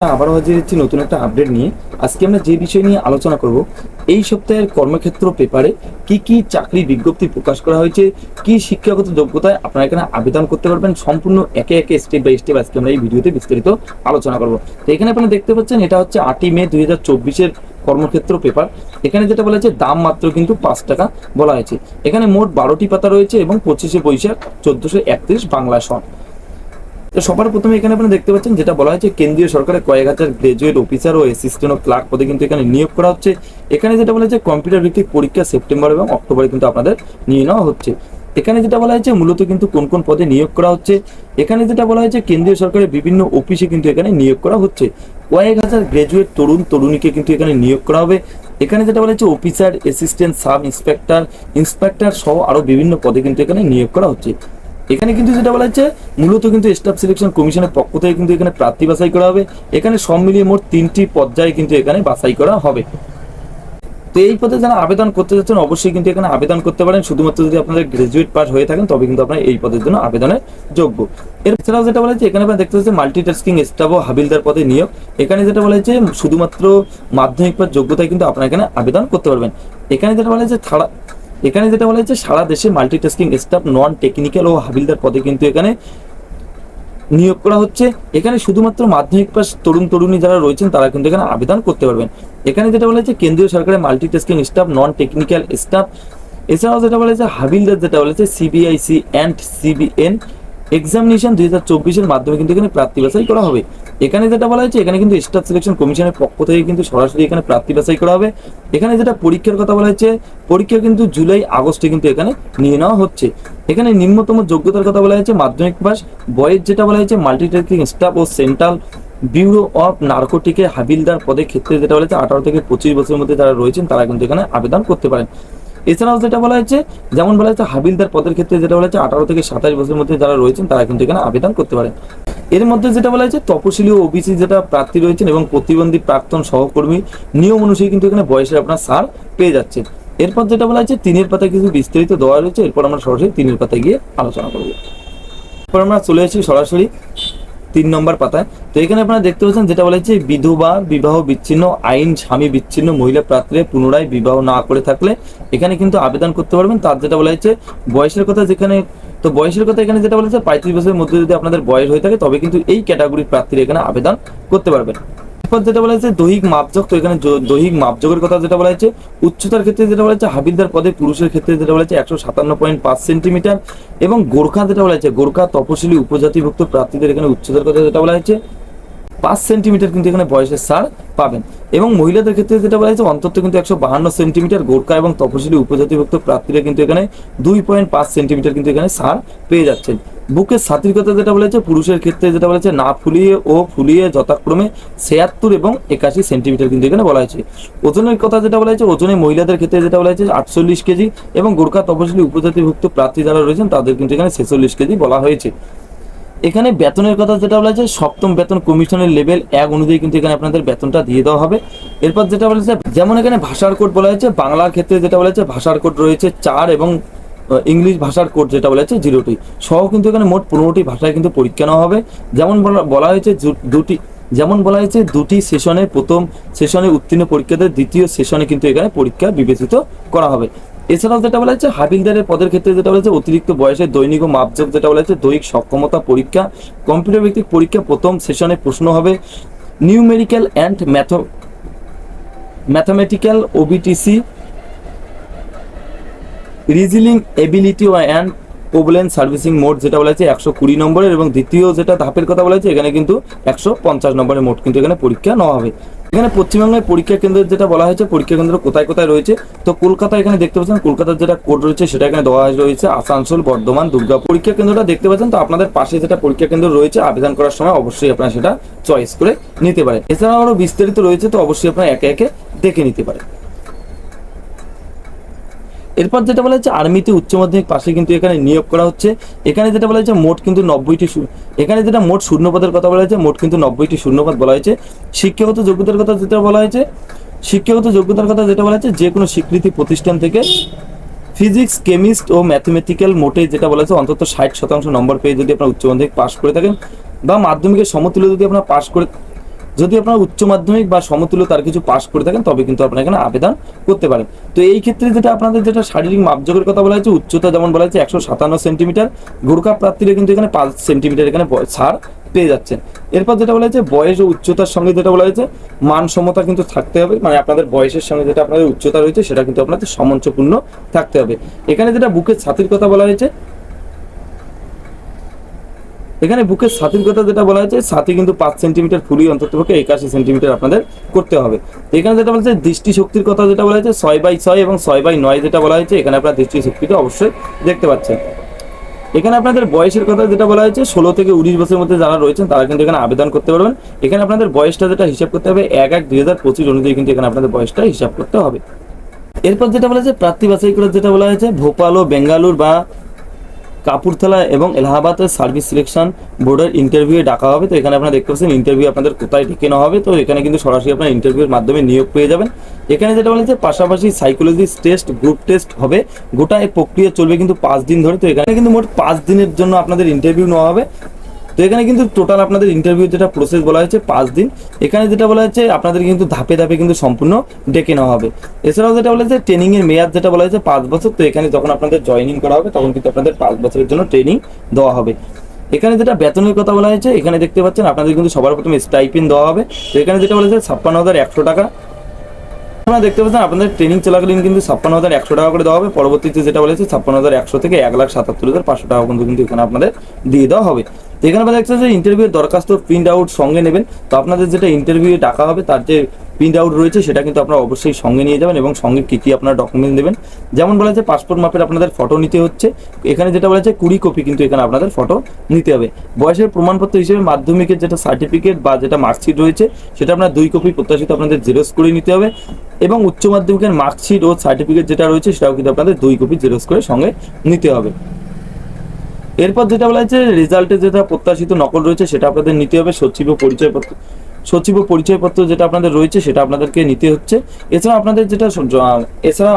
আবারও হাজির হচ্ছি নতুন একটা আপডেট নিয়ে। আজকে আমরা যে বিষয় নিয়ে আলোচনা করব, এই সপ্তাহের কর্মক্ষেত্র পেপারে কি কি চাকরি বিজ্ঞপ্তি প্রকাশ করা হয়েছে, কি শিক্ষাগত যোগ্যতায় আপনারা এখানে আবেদন করতে পারবেন, সম্পূর্ণ একে একে স্টেপ বাই স্টেপ আজকে আমরা এই ভিডিওতে বিস্তারিত আলোচনা করব। তো এখানে আপনারা দেখতে পাচ্ছেন এটা হচ্ছে 8ই মে 2024-এর কর্মক্ষেত্র পেপার। এখানে যেটা বলা হয়েছে দাম মাত্র কিন্তু 5 টাকা বলা হয়েছে। এখানে মোট 12টি পাতা রয়েছে এবং 25শে বৈশাখ 1431 বাংলা সন। তো সবার প্রথমে এখানে আপনারা দেখতে পাচ্ছেন যেটা বলা হয়েছে কেন্দ্রীয় সরকারের কয়েক হাজার গ্রাজুয়েট অফিসার ও অ্যাসিস্ট্যান্ট ও ক্লার্ক পদে কিন্তু এখানে নিয়োগ করা হচ্ছে। এখানে যেটা বলা হয়েছে কম্পিউটার ভিত্তিক পরীক্ষা সেপ্টেম্বর এবং অক্টোবরে কিন্তু আপনাদের নিয়ে নেওয়া হচ্ছে। এখানে যেটা বলা হয়েছে মূলত কিন্তু কোন কোন পদে নিয়োগ করা হচ্ছে, এখানে যেটা বলা হয়েছে কেন্দ্রীয় সরকারের বিভিন্ন অফিসে কিন্তু এখানে নিয়োগ করা হচ্ছে। কয়েক হাজার গ্রাজুয়েট তরুণ তরুণীকে কিন্তু এখানে নিয়োগ করা হবে। এখানে যেটা বলা হয়েছে অফিসার, অ্যাসিস্ট্যান্ট, সাব ইন্সপেক্টর সহ আরো বিভিন্ন পদে কিন্তু এখানে নিয়োগ করা হচ্ছে। এখানে কিন্তু যেটা বলা হচ্ছে মূলত কিন্তু স্টাফ সিলেকশন কমিশনের পক্ষ থেকে কিন্তু এখানে প্রার্থী বাছাই করা হবে। এখানে সব মিলিয়ে মোট 3টি পর্যায়ে কিন্তু এখানে বাছাই করা হবে। তো এই পদে যারা আবেদন করতে যাচ্ছেন অবশ্যই কিন্তু এখানে আবেদন করতে পারেন, শুধুমাত্র যদি আপনাদের গ্রাজুয়েট পাস হয়ে থাকেন তবে কিন্তু আপনারা এই পদের জন্য আবেদনের যোগ্য। এছাড়াও যেটা বলা হচ্ছে এখানে আপনারা দেখতে পাচ্ছেন মাল্টিটাস্কিং স্টাফ ও হাবিলদার পদে নিয়োগ। এখানে যেটা বলা হচ্ছে শুধুমাত্র মাধ্যমিক পাস যোগ্যতায় কিন্তু আপনারা এখানে আবেদন করতে পারবেন। এখানে যেটা বলা হচ্ছে সারা দেশে মাল্টিটাস্কিং স্টাফ, নন টেকনিক্যাল ও হাবিলদার পদে কিন্তু এখানে নিয়োগ করা হচ্ছে। এখানে শুধুমাত্র মাধ্যমিক পাস তরুণ তরুণী যারা রয়েছেন তারা কিন্তু এখানে আবেদন করতে পারবেন। এখানে যেটা বলা হচ্ছে কেন্দ্রীয় সরকারের multitasking staff, non technical staff, এছাড়াও যেটা বলা হচ্ছে হাবিলদার, যেটা বলা হচ্ছে সিবিআইসি অ্যান্ড সিবিএন এক্সামিনেশন 2024-এর মাধ্যমে কিন্তু এখানে প্রার্থী বাছাই করা হবে। এখানে যেটা বলা হয়েছে এখানে কিন্তু স্টাফ সিলেকশন কমিশনের পক্ষ থেকে কিন্তু সরাসরি এখানে প্রার্থী বাছাই করা হবে। এখানে যেটা পরীক্ষার কথা বলা হয়েছে, পরীক্ষা কিন্তু জুলাই আগস্টে কিন্তু এখানে নিয়ে নেওয়া হচ্ছে। এখানে নিম্নতম যোগ্যতার কথা বলা হয়েছে মাধ্যমিক পাস। বয়স যেটা বলা হয়েছে মাল্টিটাস্কিং স্টাফ ও সেন্ট্রাল ব্যুরো অফ নার্কোটিকে হাবিলদার পদের ক্ষেত্রে যেটা বলা হয়েছে 18 থেকে 25 বছরের মধ্যে যারা রয়েছেন তারা কিন্তু এখানে আবেদন করতে পারেন। এছাড়াও যেটা বলা হয়েছে যেমন বলা হয়েছে হাবিলদার পদের ক্ষেত্রে যেটা বলা হয়েছে 18 থেকে 27 বছরের মধ্যে যারা রয়েছেন তারা কিন্তু এখানে আবেদন করতে পারেন। এর মধ্যে যেটা বলা হয়েছে তপশিলি ও ওবিসি যেটা প্রার্থী রয়েছেন এবং প্রতিবন্ধী প্রাক্তন সহকর্মী নিয়ম অনুযায়ী কিন্তু এখানে বয়সের আপনার ছাড় পেয়ে যাচ্ছে। এরপর যেটা বলা হয়েছে 3-এর পাতায় কিছু বিস্তারিত দেওয়া রয়েছে, এরপর আমরা সরাসরি 3-এর পাতায় গিয়ে আলোচনা করবো। এরপর আমরা চলে আসছি সরাসরি 3 নম্বর পাতায়। তো এখানে আপনারা দেখতে পাচ্ছেন যেটা বলা হচ্ছে বিধবা, বিবাহ বিচ্ছিন্ন, আইন স্বামী বিচ্ছিন্ন মহিলা প্রার্থীরা পুনরায় বিবাহ না করে থাকলে এখানে কিন্তু আবেদন করতে পারবেন। তার যেটা বলা হচ্ছে বয়সের কথা এখানে যেটা বলা হচ্ছে 35 বছরের মধ্যে যদি আপনাদের বয়স হয়ে থাকে তবে কিন্তু এই ক্যাটাগরির প্রার্থীরা এখানে আবেদন করতে পারবেন। এরপর যেটা বলা হচ্ছে দৈহিক মাপযোগ, তো এখানে দৈহিক মাপযোগের কথা যেটা বলা হচ্ছে উচ্চতার ক্ষেত্রে যেটা বলা হচ্ছে হাবিলদার পদে পুরুষের ক্ষেত্রে যেটা বলা হচ্ছে 157.5 সেন্টিমিটার এবং গোর্খা যেটা বলা হচ্ছে গোর্খা তপশিলি উপজাতিভুক্ত প্রার্থীদের এখানে উচ্চতার কথা যেটা বলা হচ্ছে 5 সেন্টিমিটার কিন্তু এখানে বয়সের ছাড় পাবেন। এবং মহিলাদের ক্ষেত্রে যেটা বলা হয়েছে অন্তত কিন্তু 152 সেন্টিমিটার, গোর্খা এবং তপশিলি উপজাতিভুক্ত প্রার্থীরা কিন্তু এখানে 2.5 সেন্টিমিটার কিন্তু এখানে ছাড় পেয়ে যাচ্ছেন। বুকের ছাতির কথা যেটা বলেছে পুরুষের ক্ষেত্রে যেটা বলেছে না ফুলিয়ে ও ফুলিয়ে যথাক্রমে 76 এবং 81 সেন্টিমিটার কিন্তু এখানে বলা হয়েছে। ওজনের কথা যেটা বলা হয়েছে ওজনে মহিলাদের ক্ষেত্রে যেটা বলা হয়েছে 48 কেজি এবং গোর্খা তপশিলি উপজাতিভুক্ত প্রার্থী যারা রয়েছেন তাদের কিন্তু এখানে 46 কেজি বলা হয়েছে। এখানে বেতনের কথা যেটা বলা হয়েছে 7ম বেতন কমিশনের লেভেল 1 অনুযায়ী কিন্তু এখানে আপনাদের বেতনটা দিয়ে দেওয়া হবে। এরপর যেটা বলা হয়েছে যেমন এখানে ভাষার কোড বলা হয়েছে, বাংলার ক্ষেত্রে যেটা বলা হয়েছে ভাষার কোড রয়েছে 4 এবং ইংলিশ ভাষার কোড যেটা বলা হয়েছে 0টি সহ কিন্তু এখানে মোট 15টি ভাষায় কিন্তু পরীক্ষা নেওয়া হবে। যেমন বলা হয়েছে দুটি সেশনে, প্রথম সেশনে উত্তীর্ণ পরীক্ষার্থীদের দ্বিতীয় সেশনে কিন্তু এখানে পরীক্ষা বিবেচিত করা হবে। এছাড়াও যেটা বলা হচ্ছে হাবিলদারের পদের ক্ষেত্রে যেটা বলা হচ্ছে অতিরিক্ত বয়সের দৈনিক ও মাপযোগ যেটা বলা হচ্ছে দৈহিক সক্ষমতা পরীক্ষা, কম্পিউটার ভিত্তিক পরীক্ষা, প্রথম সেশনে প্রশ্ন হবে নিউমেরিক্যাল অ্যান্ড ম্যাথমেটিক্যাল ওবিটিসি, reasoning ability and problem solving mode যেটা বলা হচ্ছে 120 নম্বরের এবং দ্বিতীয় যেটা ধাপের কথা বলা হচ্ছে এখানে কিন্তু 150 নম্বরের মোট কিন্তু এখানে পরীক্ষা নেওয়া হবে। এখানে পশ্চিমবঙ্গের পরীক্ষা কেন্দ্রের যেটা বলা হয়েছে পরীক্ষা কেন্দ্র কোথায় কোথায় রয়েছে, তো কলকাতা এখানে দেখতে পাচ্ছেন কলকাতার যেটা কোড রয়েছে সেটা এখানে দেওয়া রয়েছে আসানসোল, বর্ধমান, দুর্গাপুর। পরীক্ষা কেন্দ্রটা দেখতে পাচ্ছেন, তো আপনাদের পাশে যেটা পরীক্ষা কেন্দ্র রয়েছে আবেদন করার সময় অবশ্যই আপনারা সেটা চয়েস করে নিতে পারেন। এছাড়াও আরও বিস্তারিত রয়েছে, তো অবশ্যই আপনারা একে একে দেখে নিতে পারেন। এরপর যেটা বলা হচ্ছে আর্মিতে উচ্চ মাধ্যমিক পাশে কিন্তু এখানে নিয়োগ করা হচ্ছে। এখানে যেটা বলা হচ্ছে মোট কিন্তু 90টি, এখানে যেটা মোট শূন্যপদের কথা বলা হয়েছে মোট কিন্তু 90টি শূন্যপদ বলা হয়েছে। শিক্ষাগত যোগ্যতার কথা যেটা বলা হয়েছে যে কোনো স্বীকৃতি প্রতিষ্ঠান থেকে ফিজিক্স, কেমিস্ট ও ম্যাথমেটিক্যাল মোটে যেটা বলা হয়েছে অন্তত 60% নম্বর পেয়ে যদি আপনার উচ্চ মাধ্যমিক পাস করে থাকেন বা মাধ্যমিকের সমতুল্য যদি আপনার পাস করে যদি আপনারা উচ্চ মাধ্যমিক বা সমতুল্য তার কিছু পাস করে থাকেন তবে কিন্তু আপনারা এখানে আবেদন করতে পারেন। তো এই ক্ষেত্রে যেটা আপনাদের যেটা শারীরিক মাপযোগের কথা বলা হয়েছে, উচ্চতা যেমন বলা হয়েছে 157 সেন্টিমিটার, গোর্খা প্রার্থীরা কিন্তু এখানে 5 সেন্টিমিটার এখানে ছাড় পেয়ে যাচ্ছেন। এরপর যেটা বলা হয়েছে বয়স ও উচ্চতার সঙ্গে যেটা বলা হয়েছে মানসমতা কিন্তু থাকতে হবে, মানে আপনাদের বয়সের সঙ্গে যেটা আপনাদের উচ্চতা রয়েছে সেটা কিন্তু আপনাদের সমঞ্চপূর্ণ থাকতে হবে। এখানে যেটা বুকের ছাতির কথা বলা হয়েছে, এখানে বুকের ছাতির কথা যেটা বলা হয়েছে ছাতি কিন্তু 5 সেন্টিমিটার ফুলি অন্ততপক্ষে 81 সেন্টিমিটার আপনাদের করতে হবে। এখানে যেটা বলা হয়েছে দৃষ্টিশক্তির কথা যেটা বলা হয়েছে 6/6 এবং 6/9 যেটা বলা হয়েছে, এখানে আপনার দৃষ্টিশক্তিটা অবশ্যই দেখতে পাচ্ছেন। এখানে আপনাদের বয়সের কথা যেটা বলা হয়েছে 16 থেকে 19 বছরের মধ্যে যারা রয়েছেন তারা কিন্তু এখানে আবেদন করতে পারবেন। এখানে আপনাদের বয়সটা যেটা হিসাব করতে হবে 1/1/2025 অনুযায়ী কিন্তু এখানে আপনাদের বয়সটা হিসাব করতে হবে। এরপর যেটা বলা হয়েছে প্রার্থী বাছাই করে যেটা বলা হয়েছে ভোপাল ও বেঙ্গালুর বা কাপুরথালা এবং এলাহাবাদের সার্ভিস সিলেকশন বোর্ডের ইন্টারভিউ ডাকা হবে। তো এখানে আপনারা দেখতে পাচ্ছেন ইন্টারভিউ আপনাদের কোথায় ডেকে নেওয়া হবে। তো এখানে কিন্তু সরাসরি আপনার ইন্টারভিউর মাধ্যমে নিয়োগ পেয়ে যাবেন। এখানে যেটা বলেছে পাশাপাশি সাইকোলজি টেস্ট, গ্রুপ টেস্ট হবে। গোটা এই প্রক্রিয়া চলবে কিন্তু 5 দিন ধরে। তো এখানে কিন্তু মোট 5 দিনের জন্য আপনাদের ইন্টারভিউ নেওয়া হবে। তো এখানে কিন্তু টোটাল আপনাদের ইন্টারভিউ যেটা প্রসেস বলা হয়েছে 5 দিন। এখানে যেটা বলা হয়েছে আপনাদের কিন্তু ধাপে ধাপে কিন্তু সম্পূর্ণ ডেকে নেওয়া হবে। এছাড়াও যেটা বলা হয়েছে ট্রেনিং এর মেয়াদ যেটা বলা হয়েছে 5 বছর। তো এখানে যখন আপনাদের জয়েনিং করা হবে তখন কিন্তু আপনাদের 5 বছরের জন্য ট্রেনিং দেওয়া হবে। এখানে যেটা বেতনের কথা বলা হয়েছে এখানে দেখতে পাচ্ছেন আপনাদের কিন্তু সবার প্রথমে স্টাইপেন্ড দেওয়া হবে। তো এখানে যেটা বলা হয়েছে 56,100 টাকা। আপনারা দেখতে পাচ্ছেন আপনাদের ট্রেনিং চলাকালীন কিন্তু 56,100 টাকা করে দেওয়া হবে। পরবর্তীতে যেটা বলেছে 56,100 থেকে 1,77,500 টাকা কিন্তু এখানে আপনাদের দিয়ে দেওয়া হবে। তো এখানে আপনারা দেখছেন যে ইন্টারভিউর দরখাস্ত প্রিন্ট আউট সঙ্গে নেবেন। তো আপনাদের যেটা ইন্টারভিউ ডাকা হবে তার যে প্রিন্ট আউট রয়েছে সেটা কিন্তু আপনারা অবশ্যই সঙ্গে নিয়ে যাবেন এবং সঙ্গে কী কী আপনারা ডকুমেন্ট দেবেন, যেমন বলা হয়েছে পাসপোর্ট মাপের আপনাদের ফটো নিতে হচ্ছে। এখানে যেটা বলা হয়েছে 20 কপি কিন্তু এখানে আপনাদের ফটো নিতে হবে। বয়সের প্রমাণপত্র হিসেবে মাধ্যমিকের যেটা সার্টিফিকেট বা যেটা মার্কশিট রয়েছে সেটা আপনার 2 কপি প্রত্যাশিত আপনাদের জেরক্স করে নিতে হবে এবং উচ্চ মাধ্যমিকের মার্কশিট ও সার্টিফিকেট যেটা রয়েছে সেটাও কিন্তু আপনাদের 2 কপি জেরক্স করে সঙ্গে নিতে হবে। এরপর যেটা বলা হয়েছে রেজাল্টে যেটা প্রত্যাশিত নকল রয়েছে সেটা আপনাদের নিতে হবে। সচিব ও পরিচয়পত্র যেটা আপনাদের রয়েছে সেটা আপনাদেরকে নিতে হচ্ছে। এছাড়া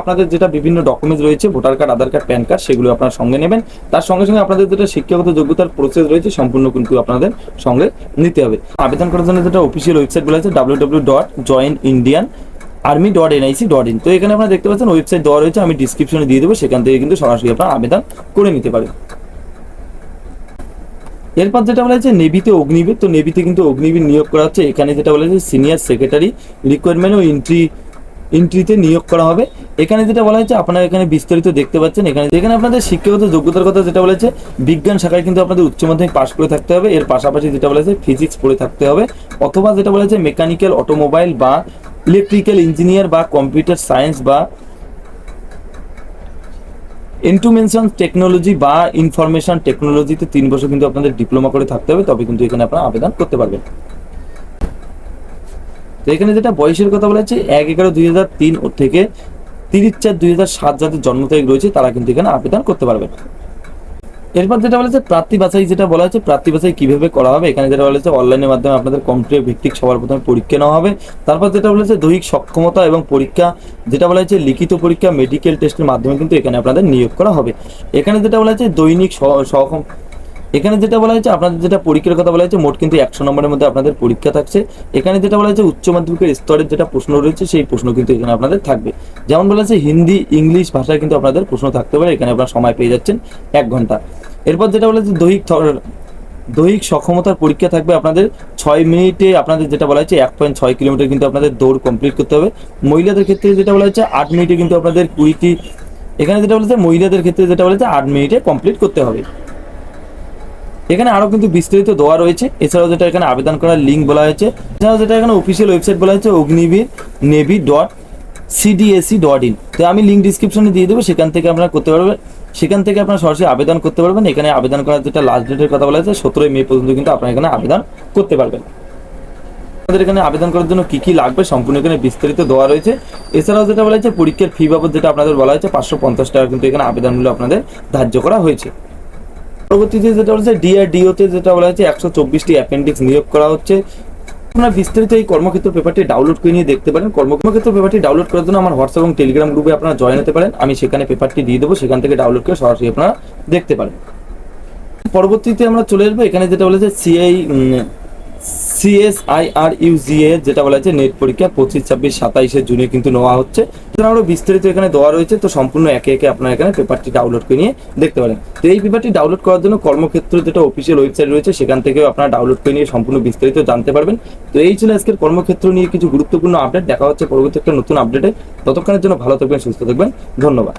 আপনাদের যেটা বিভিন্ন ডকুমেন্টস রয়েছে ভোটার কার্ড, আধার কার্ড, প্যান কার্ড সেগুলো আপনারা সঙ্গে নেবেন। তার সঙ্গে সঙ্গে আপনাদের যেটা শিক্ষাগত যোগ্যতার প্রসেস রয়েছে সম্পূর্ণ কিন্তু আপনাদের সঙ্গে নিতে হবে। আবেদন করার জন্য যেটা অফিসিয়াল ওয়েবসাইট বলা হয়েছে www.joinindianarmy.nic.in। তো এখানে আপনারা দেখতে পাচ্ছেন ওয়েবসাইট দেওয়া রয়েছে, আমি ডিসক্রিপশনে দিয়ে দেবো, সেখান থেকে কিন্তু সরাসরি আপনারা আবেদন করে নিতে পারেন। এরপর যেটা বলা হয়েছে নেভিতে অগ্নিবীর। তো নেভিতে কিন্তু অগ্নিবীর নিয়োগ করা হচ্ছে। এখানে যেটা বলা হয়েছে সিনিয়র সেক্রেটারি রিকোয়ারমেন্ট ও এন্ট্রিতে নিয়োগ করা হবে। এখানে যেটা বলা হয়েছে আপনারা এখানে বিস্তারিত দেখতে পাচ্ছেন। এখানে আপনাদের শিক্ষাগত যোগ্যতার কথা যেটা বলেছে বিজ্ঞান শাখায় কিন্তু আপনাদের উচ্চ মাধ্যমিক পাশ করে থাকতে হবে। এর পাশাপাশি যেটা বলেছে ফিজিক্স পড়ে থাকতে হবে, অথবা যেটা বলেছে মেকানিক্যাল, অটোমোবাইল বা ইলেকট্রিক্যাল ইঞ্জিনিয়ার বা কম্পিউটার সায়েন্স বা ইনফরমেশন টেকনোলজি বা ইনফরমেশন টেকনোলজিতে 3 বছর কিন্তু আপনাদের ডিপ্লোমা করে থাকতে হবে, তবে কিন্তু এখানে আপনারা আবেদন করতে পারবেন। তো এখানে যেটা বয়সের কথা বলা হচ্ছে 1/11/2003 থেকে 30/4/2007 যাদের জন্ম তারিখ রয়েছে তারা কিন্তু এখানে আবেদন করতে পারবেন। এরপর যেটা বলেছে প্রার্থী বাছাই যেটা বলা হচ্ছে প্রার্থী বাছাই কিভাবে করা হবে, এখানে যেটা বলেছে অনলাইনের মাধ্যমে আপনাদের কম্পিউটার ভিত্তিক সবার প্রথমে পরীক্ষা নেওয়া হবে। তারপর যেটা বলেছে দৈহিক সক্ষমতা এবং পরীক্ষা যেটা বলা হয়েছে লিখিত পরীক্ষা মেডিকেল টেস্টের মাধ্যমে কিন্তু এখানে আপনাদের নিয়োগ করা হবে। এখানে যেটা বলা হয়েছে দৈনিক এখানে যেটা বলা হয়েছে আপনাদের যেটা পরীক্ষার কথা বলা হয়েছে মোট কিন্তু 100 নম্বরের মধ্যে আপনাদের পরীক্ষা থাকছে। এখানে যেটা বলা হয়েছে উচ্চ মাধ্যমিকের স্তরের যেটা প্রশ্ন রয়েছে সেই প্রশ্ন কিন্তু এখানে আপনাদের থাকবে। যেমন বলা হয়েছে হিন্দি, ইংলিশ ভাষায় কিন্তু আপনাদের প্রশ্ন থাকতে পারে। এখানে আপনারা সময় পেয়ে যাচ্ছেন 1 ঘন্টা। এরপর যেটা বলা হয়েছে দৈহিক সক্ষমতার পরীক্ষা থাকবে আপনাদের 6 মিনিটে। আপনাদের যেটা বলা হয়েছে 1.6 কিলোমিটার কিন্তু আপনাদের দৌড় কমপ্লিট করতে হবে। মহিলাদের ক্ষেত্রে যেটা বলা হয়েছে 8 মিনিটে কিন্তু আপনাদের 20টি। এখানে যেটা বলেছে মহিলাদের ক্ষেত্রে যেটা বলেছে 8 মিনিটে কমপ্লিট করতে হবে। এখানে আরো কিন্তু বিস্তারিত দেওয়া রয়েছে। এছাড়াও যেটা এখানে আবেদন করার লিঙ্ক বলা হয়েছে, এছাড়াও যেটা এখানে অফিসিয়াল ওয়েবসাইট বলা হয়েছে ognivir.navy.cdsc.in। তো আমি লিঙ্ক ডিসক্রিপশনে দিয়ে দেবো, সেখান থেকে আপনারা করতে পারবেন। সেখান থেকে আপনারা সরাসরি আবেদন করতে পারবেন। এখানে আবেদন করার যেটা লাস্ট ডেটের কথা বলা হয়েছে 17 মে পর্যন্ত কিন্তু আপনারা এখানে আবেদন করতে পারবেন। আমাদের এখানে আবেদন করার জন্য কি কি লাগবে সম্পূর্ণ এখানে বিস্তারিত দেওয়া রয়েছে। এছাড়াও যেটা বলা হয়েছে পরীক্ষার ফি বাবদ যেটা আপনাদের বলা হয়েছে 550 টাকা কিন্তু এখানে আবেদন মূল্য আপনাদের ধার্য করা হয়েছে। পরবর্তীতে যেটা বলেছে ডিআরডিওতে যেটা বলা হয়েছে 124টি অ্যাপেন্ডিক্স নিয়োগ করা হচ্ছে। আপনারা বিস্তারিত এই কর্মক্ষেত্র পেপারটি ডাউনলোড করে নিয়ে দেখতে পারেন। কর্মক্ষেত্র পেপারটি ডাউনলোড করার জন্য আমার হোয়াটসঅ্যাপ এবং টেলিগ্রাম গ্রুপে আপনারা জয়েন হতে পারেন। আমি সেখানে পেপারটি দিয়ে দেবো, সেখান থেকে ডাউনলোড করে সরাসরি আপনারা দেখতে পারেন। পরবর্তীতে আমরা চলে আসবো এখানে যেটা বলেছে CSIRUGA যেটা বলা হচ্ছে নেট পরীক্ষা 25, 26, 27 জুনে কিন্তু নেওয়া হচ্ছে। আরো বিস্তারিত এখানে দেওয়া রয়েছে, তো সম্পূর্ণ একে একে আপনারা এখানে পেপারটি ডাউনলোড করে নিয়ে দেখতে পারেন। তো এই পেপারটি ডাউনলোড করার জন্য কর্মক্ষেত্র যেটা অফিসিয়াল ওয়েবসাইট রয়েছে সেখান থেকেও আপনারা ডাউনলোড করে নিয়ে সম্পূর্ণ বিস্তারিত জানতে পারবেন। তো এই ছিল আজকের কর্মক্ষেত্র নিয়ে কিছু গুরুত্বপূর্ণ আপডেট। দেখা হচ্ছে পরবর্তী একটা নতুন আপডেটে। ততক্ষণের জন্য ভালো থাকবেন, সুস্থ থাকবেন, ধন্যবাদ।